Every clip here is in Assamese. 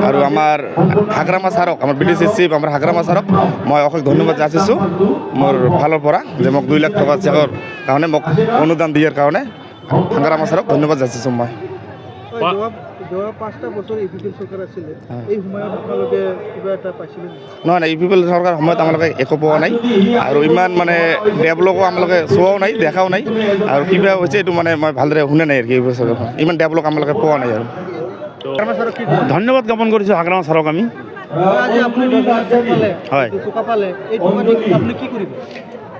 আৰু আমাৰ হাগ্ৰামা ছাৰক আমাৰ BDC চিফ আমাৰ হাগ্ৰামা ছাৰক মই অশেষ ধন্যবাদ যাচিছোঁ মোৰ ফালৰ পৰা যে মোক 2 লাখ টকা চেকৰ কাৰণে মোক অনুদান দিয়াৰ কাৰণে হাগ্ৰামা ছাৰক ধন্যবাদ যাচিছোঁ মই। যোৱা 5টা বছৰ ইউপিপিএল চৰকাৰ আছিলে, এই সময়ত আপোনালোকে কিবা এটা পাইছিলে? নহয় নাই, ইউপিপিএল চৰকাৰ সময়ত আমালোকে একো পোৱা নাই আৰু ইমান মানে ডেভেলপো আমালোকে চোৱাও নাই, দেখাও নাই আৰু কিবা হৈছে এইটো মানে মই ভালদৰে শুনা নাই আৰু কি ইমান ডেভেলপ আমালোকে পোৱা নাই আৰু। ধন্যবাদ জ্ঞাপন কৰিছোঁ হাগ্ৰামা ছাৰক আমি। হয়,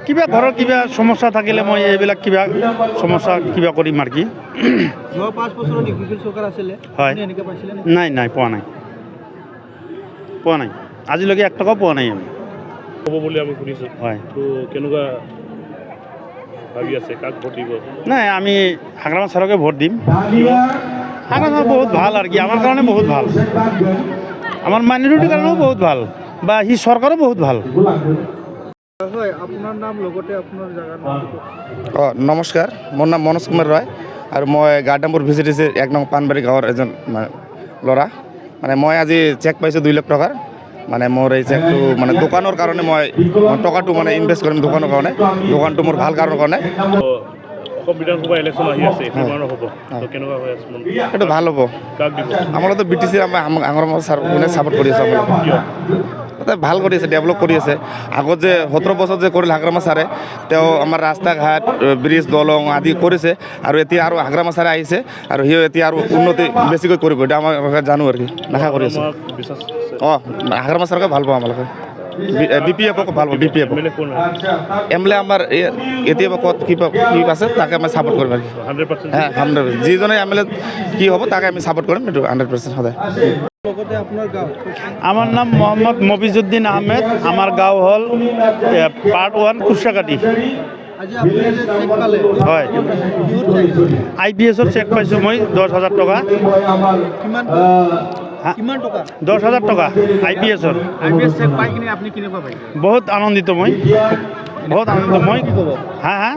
কিবা ঘৰৰ কিবা সমস্যা থাকিলে মই এইবিলাক কিবা সমস্যা কিবা কৰিম আৰু কি। যোৱা 5 বছৰত ইউপিপিএল চৰকাৰ আছিলে, হয়, এনেকৈ পাইছিলে? নাই পোৱা নাই আজিলৈকে 1 টকাও পোৱা নাই আমি। হ'ব বুলি আমি শুনিছোঁ। হয়, তো কেনেকুৱা ভাবি আছে, কাক ভোট দিব? নাই আমি হাগ্ৰামা ছাৰকে ভোট দিম। হাগ্ৰামা ছাৰ বহুত ভাল আৰু কি, আমাৰ কাৰণে বহুত ভাল, আমাৰ মাইনৰিটিৰ কাৰণেও বহুত ভাল, বা সি চৰকাৰো বহুত ভাল। হয়, আপোনাৰ নাম লগতে আপোনাৰ জাগাৰ নাম? নমস্কাৰ, মোৰ নাম মনোজ কুমাৰ ৰয় আৰু মই গাৰ্ডামপুৰ VCTC 1 নং পাণবাৰী গাঁৱৰ এজন ল'ৰা। মানে মই আজি চেক পাইছোঁ 2 লাখ টকাৰ। মানে মোৰ এই চেকটো মানে দোকানৰ কাৰণে মই টকাটো মানে ইনভেষ্ট কৰিম দোকানৰ কাৰণে, দোকানটো মোৰ ভাল কাৰণৰ কাৰণে। অসম বিধানসভা ইলেকশ্যন আহি আছে, এইটো মানৰ হ'ব, তো কেনেকুৱা হৈ আছে? এইটো ভাল হ'ব। কাক দিব? আমাৰতো BTC হাগ্ৰামা ছাৰ মানে ছাপোৰ্ট কৰি আছে আমাক। ভাল কৰি আছে, ডেভেলপ কৰি আছে। আগত যে 17 বছৰ যে কৰিল হাগ্ৰামা ছাৰে, তেওঁ আমাৰ ৰাস্তা ঘাট ব্ৰিজ দলং আদি কৰিছে আৰু এতিয়া আৰু হাগ্ৰামা ছাৰে আহিছে আৰু সিও এতিয়া আৰু উন্নতি বেছিকৈ কৰিব, এটা আমাৰ জানো আৰু কি আশা কৰি আছোঁ। হাগ্ৰামা ছাৰকে ভাল পাওঁ আমালোকে, BPF-ক ভাল পাওঁ। BPF MLA আমাৰ এতিয়া ক'ত কি আছে তাকে আমি ছাপোৰ্ট কৰিম আৰু কি। 100% যিজনে MLA কি হ'ব তাকে আমি ছাপোৰ্ট কৰিম, এইটো 100% সদায়। আমাৰ নাম মোহাম্মদ মফিজউদ্দিন আহমেদ, আমাৰ গাঁও হল পাৰ্ট 1 কুশাকাটি। হয়, IPS-ৰ চেক পাইছোঁ মই 10,000 টকা। 10,000 টকা IPS-ৰ। বহুত আনন্দিত মই, বহুত আনন্দিত মই। হা